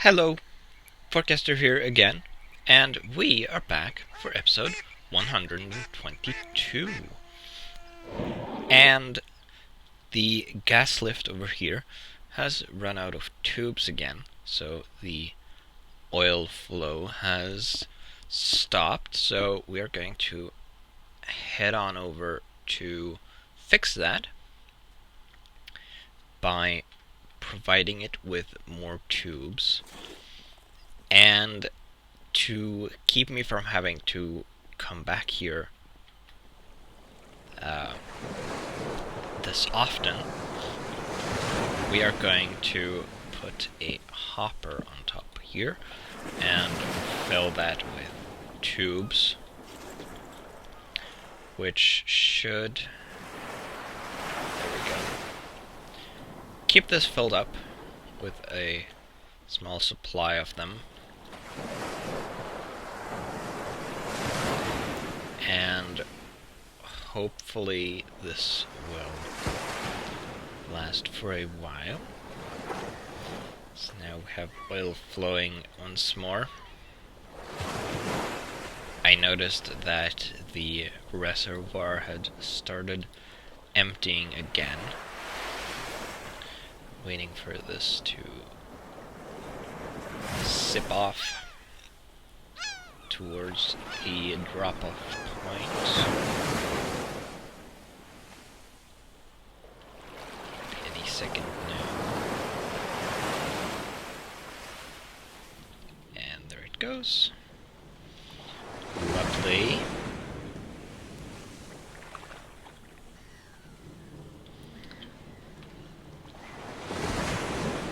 Hello, Forecaster here again, and we are back for episode 122. And the gas lift over here has run out of tubes again, so the oil flow has stopped, so we are going to head on over to fix that by providing it with more tubes. And to keep me from having to come back here this often, we are going to put a hopper on top here and fill that with tubes, which should, there we go, keep this filled up with a small supply of them. And hopefully this will last for a while. So now we have oil flowing once more. I noticed that the reservoir had started emptying again. Waiting for this to sip off towards the drop-off point. Any second now. And there it goes. Lovely.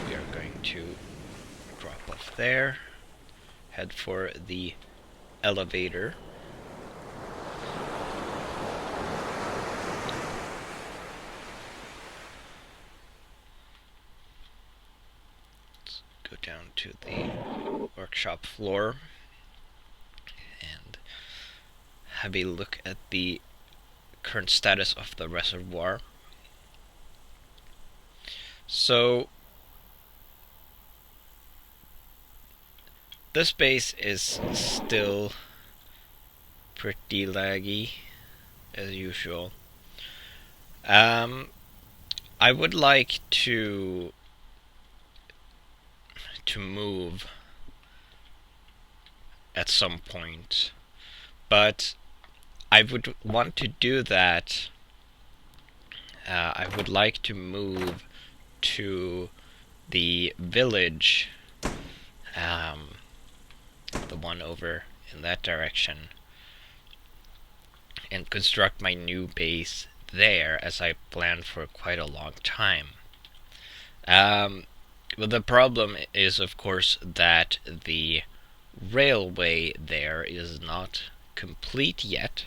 We are going to drop off there. Head for the elevator. Let's go down to the workshop floor and have a look at the current status of the reservoir. So this base is still pretty laggy, as usual. I would like to move at some point, but I would want to do that. I would like to move to the village, the one over in that direction, and construct my new base there, as I planned for quite a long time. But the problem is, of course, that the railway there is not complete yet.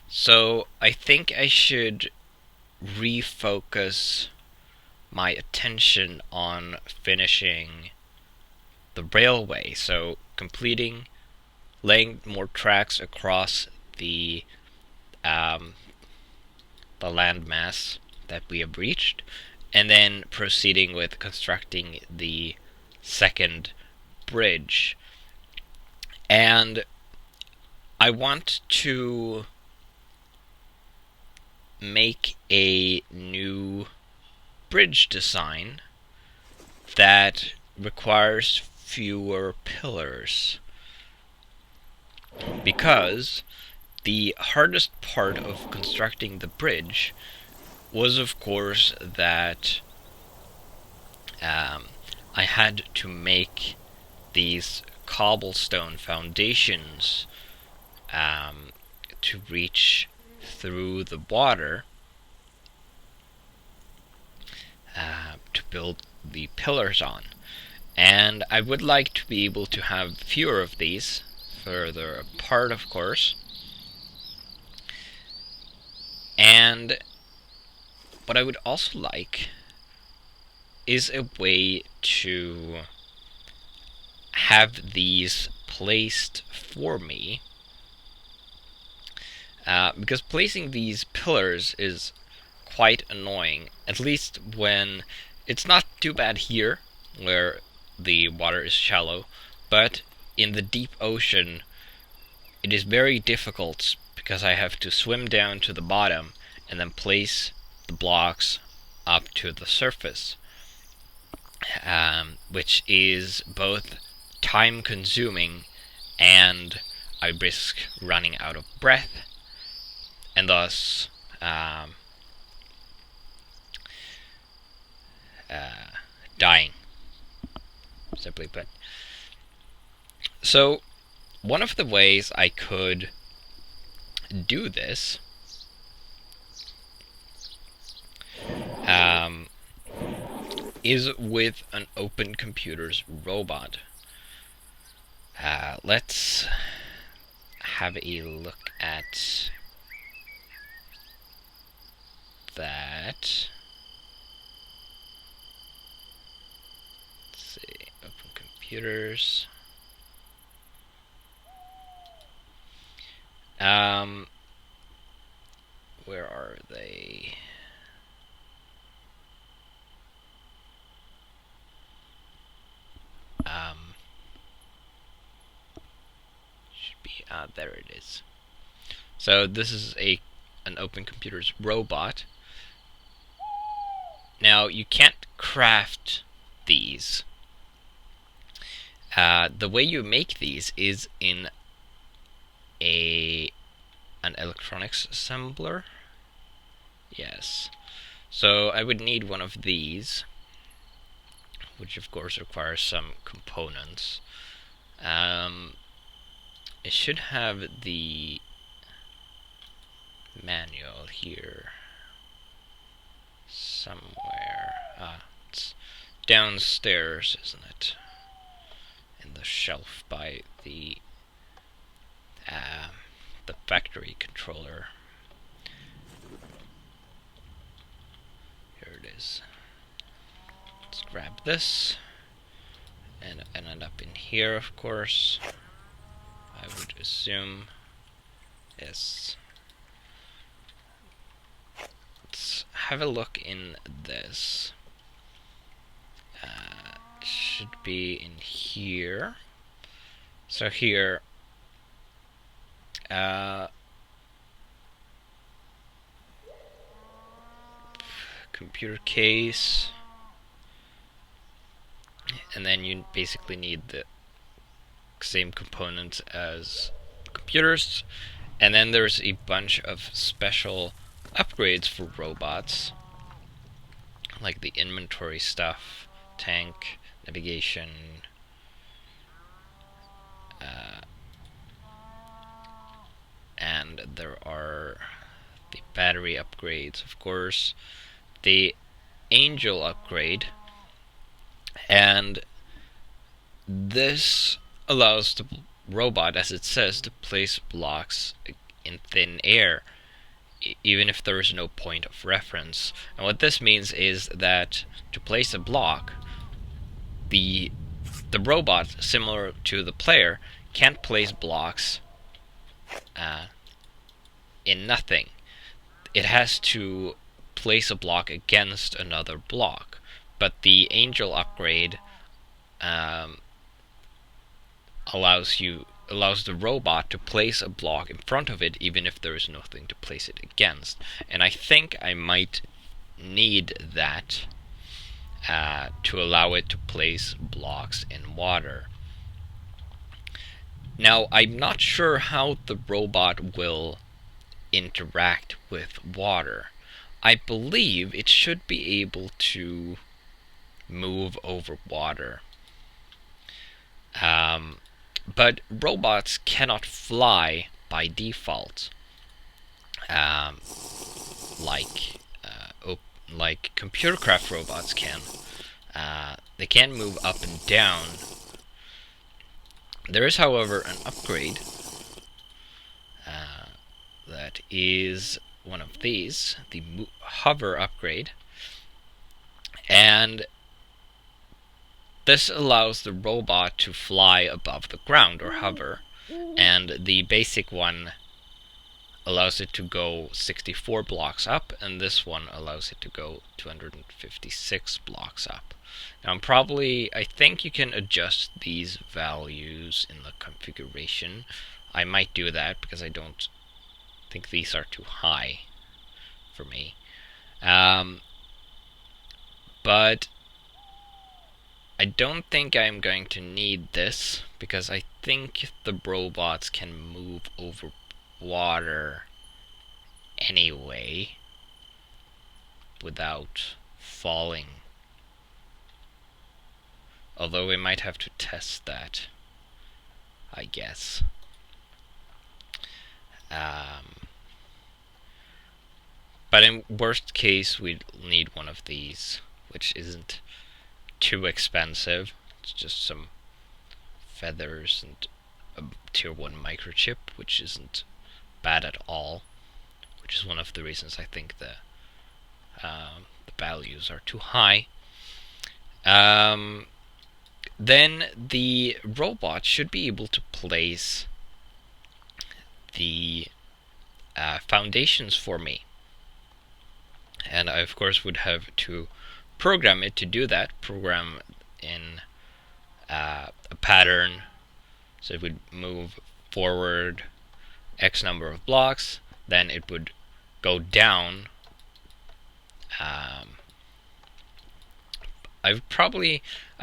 So I think I should refocus my attention on finishing the railway. So completing, laying more tracks across the landmass that we have reached, and then proceeding with constructing the second bridge. And I want to make a new bridge design that requires fewer pillars, because the hardest part of constructing the bridge was, of course, that I had to make these cobblestone foundations to reach through the water to build the pillars on. And I would like to be able to have fewer of these, further apart, of course. And what I would also like is a way to have these placed for me, because placing these pillars is quite annoying, at least when it's not too bad here, where the water is shallow, but in the deep ocean it is very difficult because I have to swim down to the bottom and then place the blocks up to the surface, which is both time consuming and I risk running out of breath and thus dying, simply put. So one of the ways I could do this is with an Open Computers robot. Let's have a look at that. Let's see, Open Computers. Where are they? Should be there it is. So this is an Open Computers robot. Now you can't craft these. The way you make these is in an electronics assembler. Yes. So I would need one of these, which of course requires some components. It should have the manual here somewhere. It's downstairs, isn't it? In the shelf by the factory controller. Here it is. Let's grab this and end up in here, of course. I would assume. Yes. Let's have a look in this. It should be in here. So here, computer case, and then you basically need the same components as computers, and then there's a bunch of special upgrades for robots, like the inventory stuff, tank, navigation, and there are the battery upgrades, of course, the Angel upgrade, and this allows the robot, as it says, to place blocks in thin air, even if there is no point of reference. And what this means is that to place a block, the robot, similar to the player, can't place blocks in nothing. It has to place a block against another block. But the Angel upgrade allows the robot to place a block in front of it even if there is nothing to place it against. And I think I might need that to allow it to place blocks in water. Now, I'm not sure how the robot will interact with water. I believe it should be able to move over water. But robots cannot fly by default, like computer craft robots can. They can move up and down. There is, however, an upgrade that is one of these, the hover upgrade, and this allows the robot to fly above the ground, or hover, and the basic one allows it to go 64 blocks up, and this one allows it to go 256 blocks up. Now I think you can adjust these values in the configuration. I might do that because I don't think these are too high for me. But I don't think I'm going to need this because I think the robots can move over water anyway without falling. Although we might have to test that, I guess. But in worst case, we'd need one of these, which isn't too expensive. It's just some feathers and a tier 1 microchip, which isn't bad at all. Which is one of the reasons I think the values are too high. Then the robot should be able to place the foundations for me. And I, of course, would have to program it to do that. Program in a pattern. So it would move forward X number of blocks. Then it would go down. I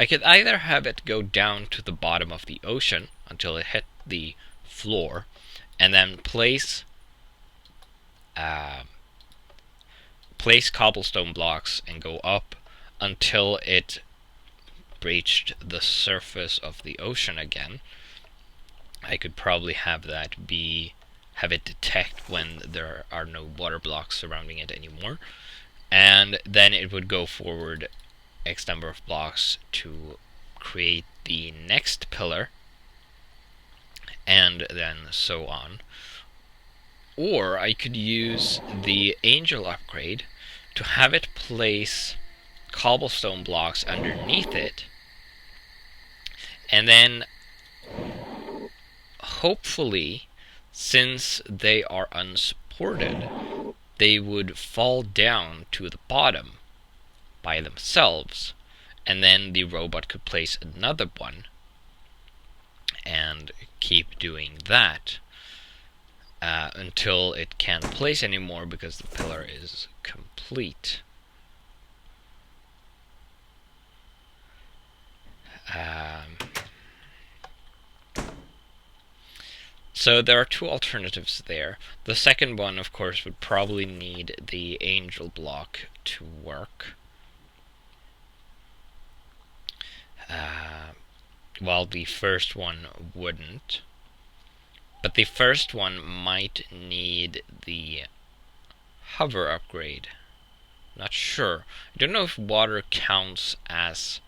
could either have it go down to the bottom of the ocean until it hit the floor, and then place cobblestone blocks and go up until it breached the surface of the ocean again. I could probably have it detect when there are no water blocks surrounding it anymore, and then it would go forward X number of blocks to create the next pillar, and then so on. Or I could use the angel upgrade to have it place cobblestone blocks underneath it, and then hopefully, since they are unsupported, they would fall down to the bottom by themselves, and then the robot could place another one and keep doing that until it can't place anymore because the pillar is complete. So there are two alternatives there. The second one, of course, would probably need the angel block to work. While the first one wouldn't. But the first one might need the hover upgrade. Not sure. I don't know if water counts as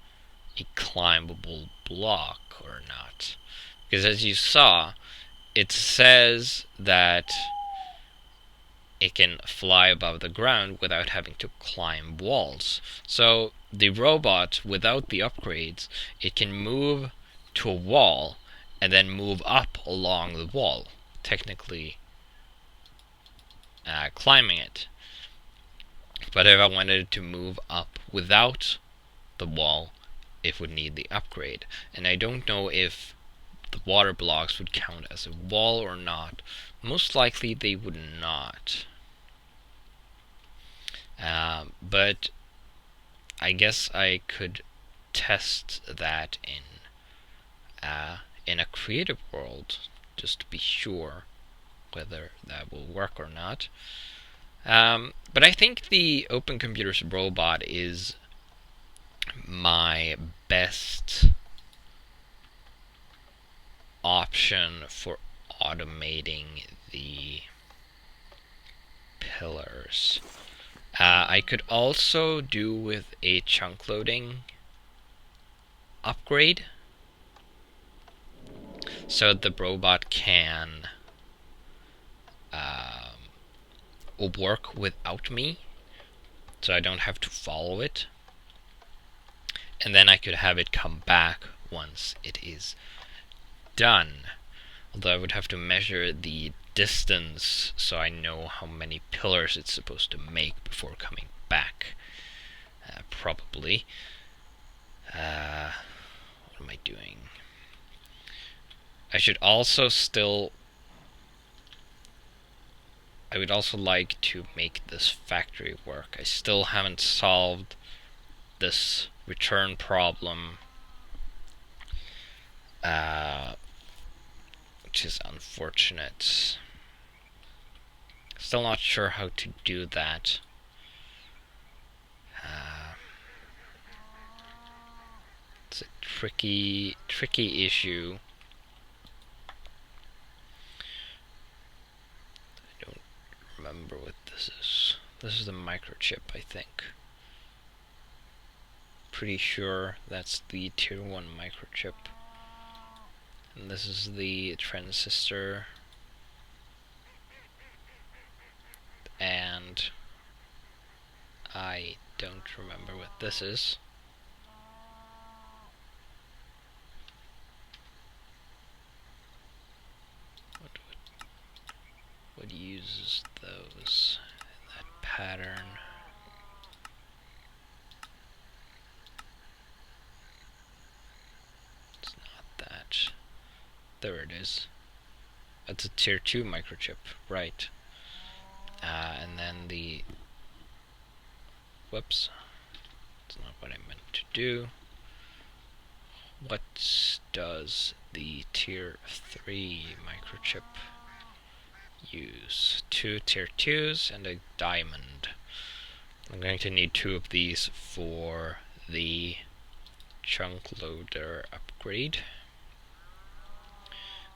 a climbable block or not. Because as you saw, it says that it can fly above the ground without having to climb walls. So the robot, without the upgrades, it can move to a wall and then move up along the wall, technically climbing it. But if I wanted to move up without the wall, it would need the upgrade. And I don't know if the water blocks would count as a wall or not. Most likely they would not. But I guess I could test that in a creative world just to be sure whether that will work or not. But I think the Open Computers robot is my best option for automating the pillars. I could also do with a chunk loading upgrade so the robot can work without me, so I don't have to follow it, and then I could have it come back once it is done. Although I would have to measure the distance so I know how many pillars it's supposed to make before coming back, probably. What am I doing? I should also I would also like to make this factory work. I still haven't solved this return problem, which is unfortunate. Still not sure how to do that. It's a tricky issue. I don't remember what this is. This is the microchip, I think. Pretty sure that's the tier 1 microchip. And this is the transistor. And I don't remember what this is. What uses those? That pattern. It's not that. There it is. It's a tier 2 microchip, right. And then the... Whoops. That's not what I meant to do. What does the tier 3 microchip use? 2 tier 2s and a diamond. I'm going to need 2 of these for the chunk loader upgrade.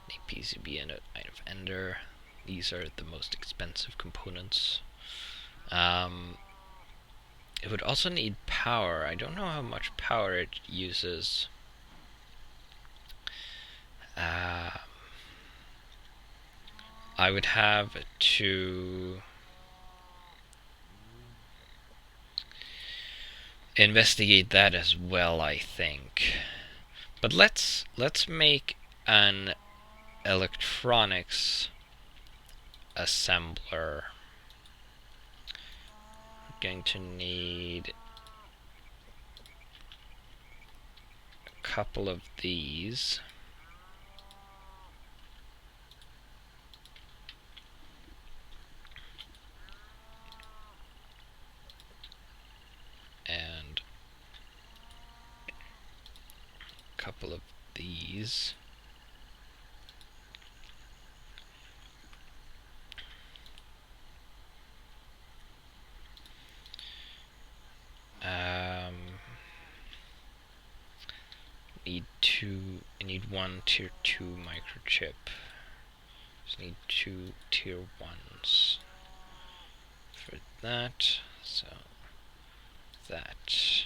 A PCB and a Knight of Ender. These are the most expensive components. It would also need power. I don't know how much power it uses. I would have to investigate that as well, I think. But let's make an electronics assembler. We're going to need a couple of these. And a couple of these. I need 1 tier 2 microchip. Just need 2 tier 1s for that. So that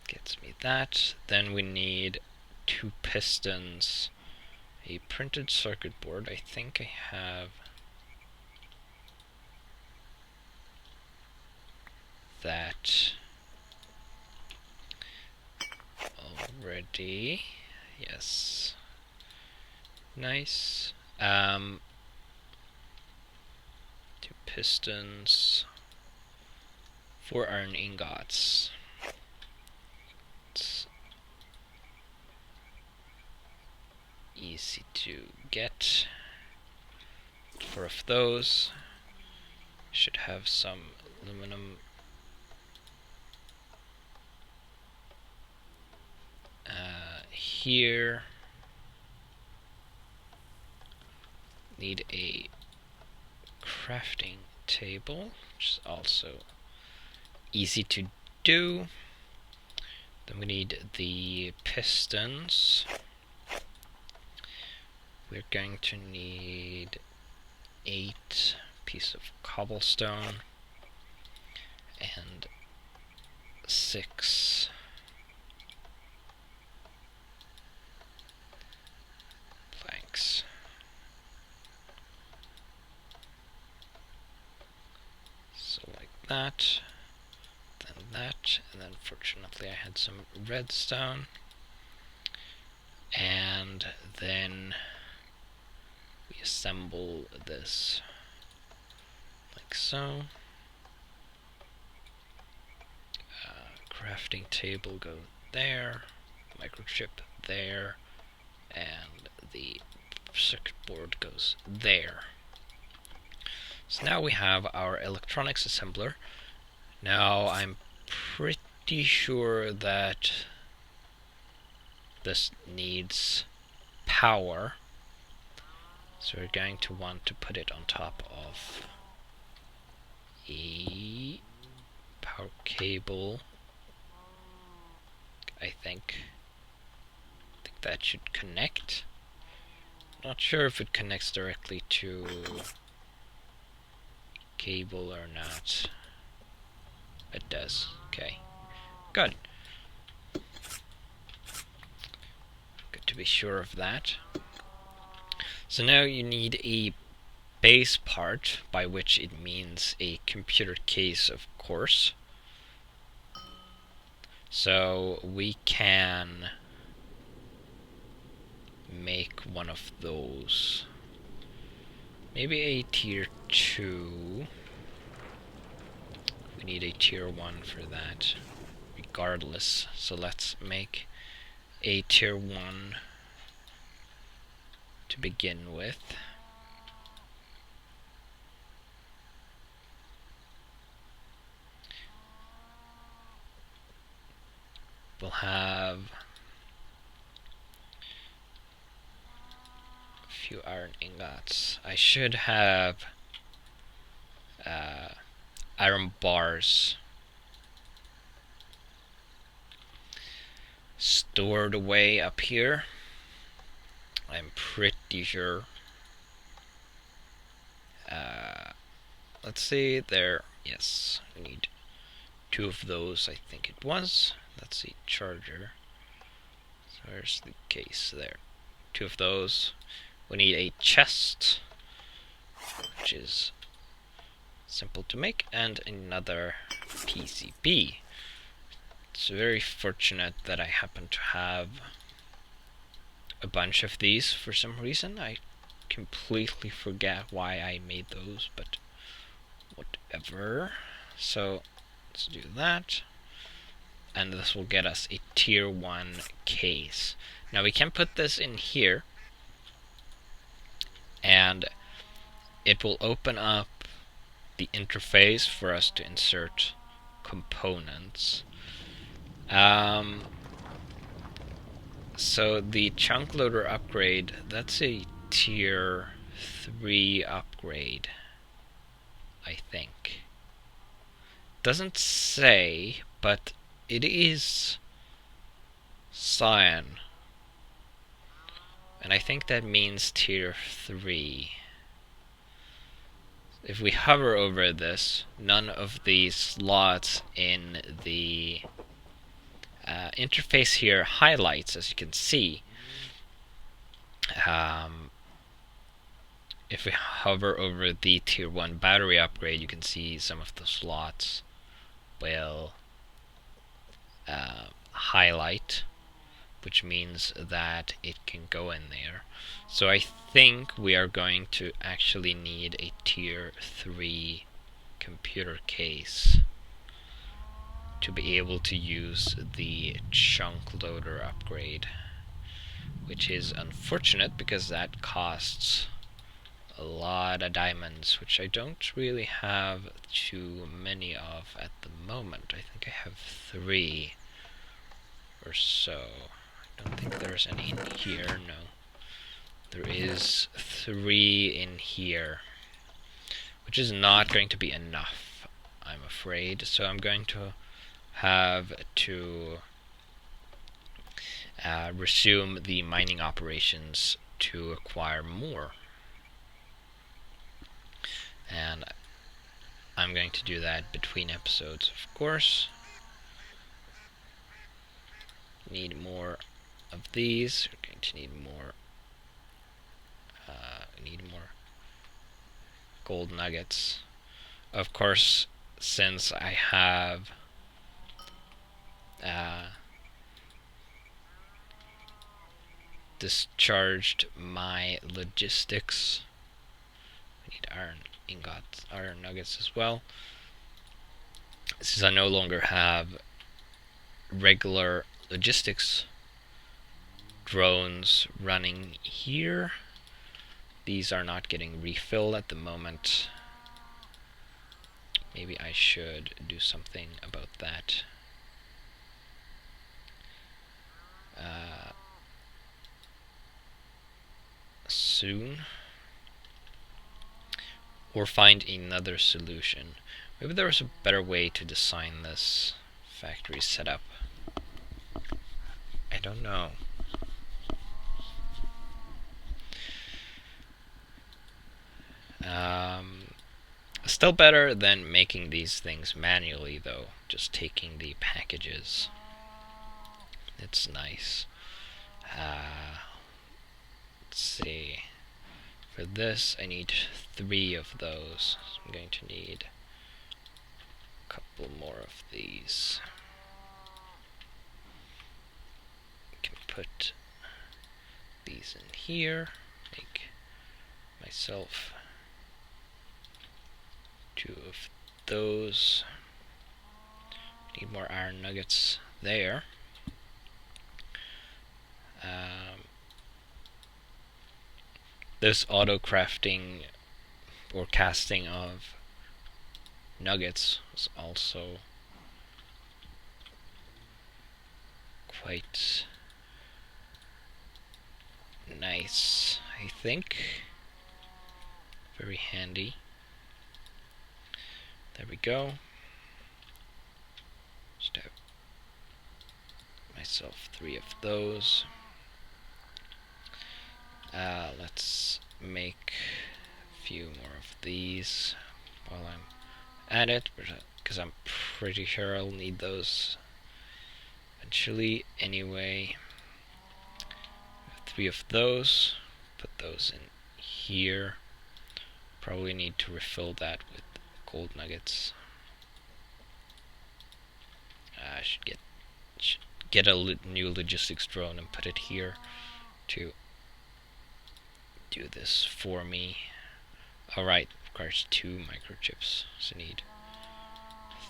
gets me that. Then we need 2 pistons, a printed circuit board. I think I have that already. Yes. Nice. 2 pistons, 4 iron ingots. It's easy to get. 4 of those. Should have some aluminum. Here. Need a crafting table, which is also easy to do. Then we need the pistons. We're going to need 8 pieces of cobblestone and 6 planks. So like that, then that, and then fortunately I had some redstone, and then we assemble this like so. crafting table go there, microchip there, and the circuit board goes there. So now we have our electronics assembler. Now I'm pretty sure that this needs power, so we're going to want to put it on top of a power cable. I think that should connect. Not sure if it connects directly to cable or not. It does. Okay. Good. Good to be sure of that. So now you need a base part, by which it means a computer case, of course. So we can make one of those. Maybe a tier 2. We need a tier 1 for that, regardless. So let's make a tier 1 to begin with. We'll have a few iron ingots. I should have iron bars stored away up here. I'm pretty sure. Let's see, there, yes, we need 2 of those, I think it was. That's a charger. So where's the case? There. 2 of those. We need a chest, which is simple to make, and another PCB. It's very fortunate that I happen to have a bunch of these for some reason. I completely forget why I made those, but whatever. So let's do that, and this will get us a tier 1 case. Now we can put this in here, and it will open up the interface for us to insert components. So the chunk loader upgrade, that's a tier 3 upgrade, I think. Doesn't say, but it is cyan, and I think that means tier 3. If we hover over this, none of the slots in the interface here highlights, as you can see. If we hover over the tier 1 battery upgrade, you can see some of the slots will highlight, which means that it can go in there. So I think we are going to actually need a tier 3 computer case to be able to use the chunk loader upgrade, which is unfortunate because that costs a lot of diamonds, which I don't really have too many of at the moment. I think I have 3 or so. I don't think there's any in here, no. There is 3 in here, which is not going to be enough, I'm afraid. So I'm going to have to resume the mining operations to acquire more. And I'm going to do that between episodes, of course. Need more of these. We're going to need more. Need more gold nuggets. Of course, since I have discharged my logistics, I need iron ingots, iron nuggets as well. Since I no longer have regular logistics drones running here. These are not getting refilled at the moment. Maybe I should do something about that. Soon. Or find another solution. Maybe there's a better way to design this factory setup. I don't know. Still better than making these things manually, though. Just taking the packages. It's nice. Let's see. For this, I need 3 of those. So I'm going to need a couple more of these. I can put these in here. Make myself 2 of those. Need more iron nuggets there. This auto crafting or casting of nuggets is also quite nice, I think. Very handy. There we go. Just have myself 3 of those. Let's make a few more of these while I'm at it, because I'm pretty sure I'll need those eventually anyway. 3 of those. Put those in here. Probably need to refill that with gold nuggets. I should get a new logistics drone and put it here to do this for me. Alright, requires 2 microchips, so I need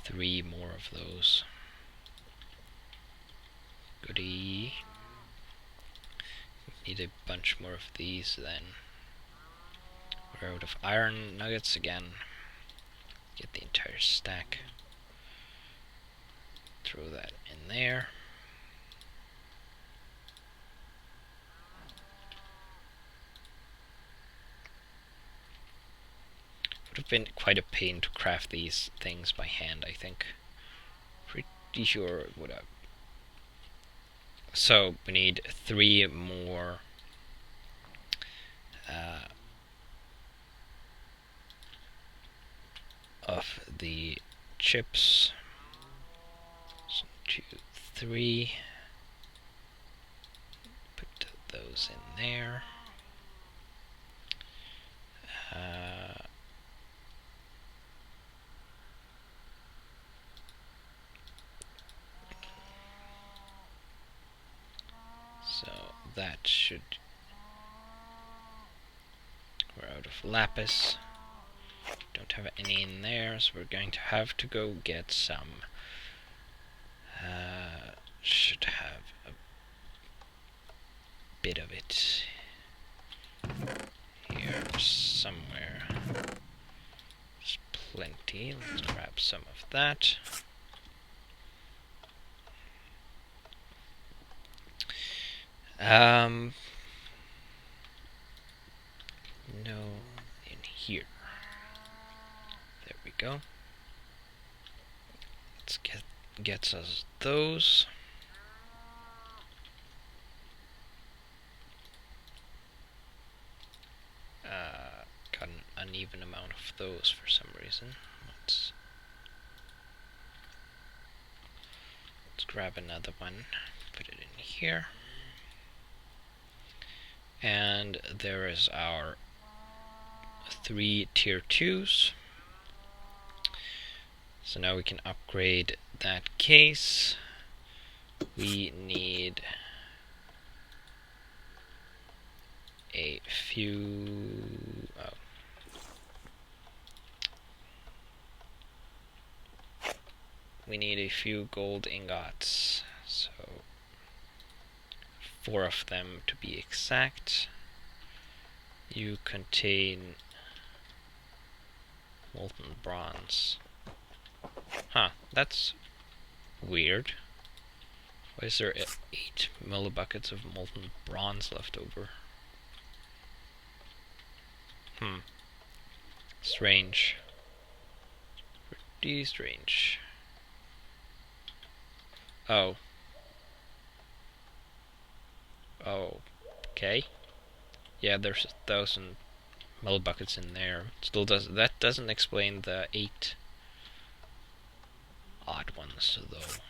3 more of those. Goody. Need a bunch more of these then. We're out of iron nuggets again. Get the entire stack. Throw that in there. Would have been quite a pain to craft these things by hand, I think. Pretty sure it would have. So we need 3 more of the chips. So 2, 3. Put those in there. So that should... We're out of lapis. Don't have any in there, so we're going to have to go get some. Should have a bit of it here somewhere. There's plenty. Let's grab some of that. No, in here. There we go. Let's gets us those. Got an uneven amount of those for some reason. Let's grab another one, put it in here. And there is our 3 tier 2s. So now we can upgrade that case. We need a few... Oh. We we need a few gold ingots. So 4 of them to be exact. You contain molten bronze. Huh, that's weird. Why is there 8 millibuckets of molten bronze left over? Strange. Pretty strange. Oh. Oh. Okay. Yeah, there's 1,000 millibuckets in there. Still that doesn't explain the 8 odd ones though.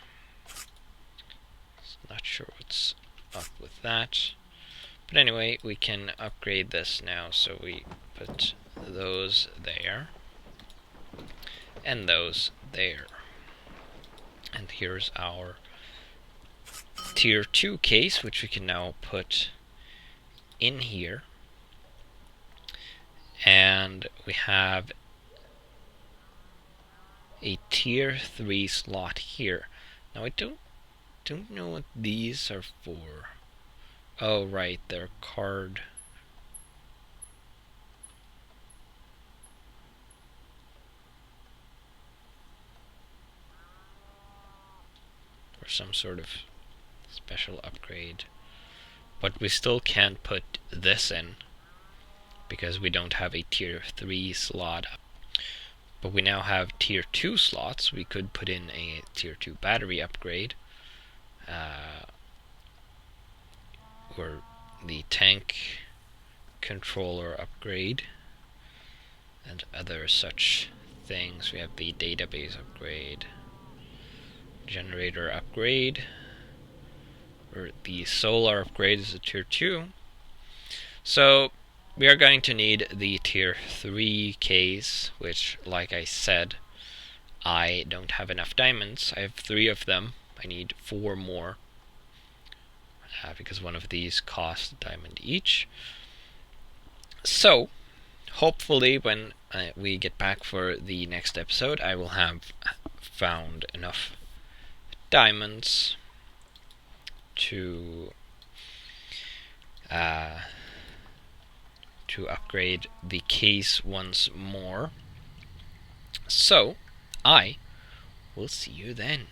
Not sure what's up with that. But anyway, we can upgrade this now, so we put those there and those there. And here's our tier 2 case, which we can now put in here. And we have a tier 3 slot here. Now I don't know what these are for. Oh right, they're card. Or some sort of special upgrade. But we still can't put this in because we don't have a tier 3 slot. But we now have tier 2 slots. We could put in a tier 2 battery upgrade. Or the tank controller upgrade. And other such things. We have the database upgrade. Generator upgrade. Or the solar upgrade is a tier 2. So we are going to need the tier 3 case, which, like I said, I don't have enough diamonds. I have 3 of them. I need 4 more. Because one of these costs a diamond each. So, hopefully when we get back for the next episode, I will have found enough diamonds to upgrade the case once more. So, I will see you then.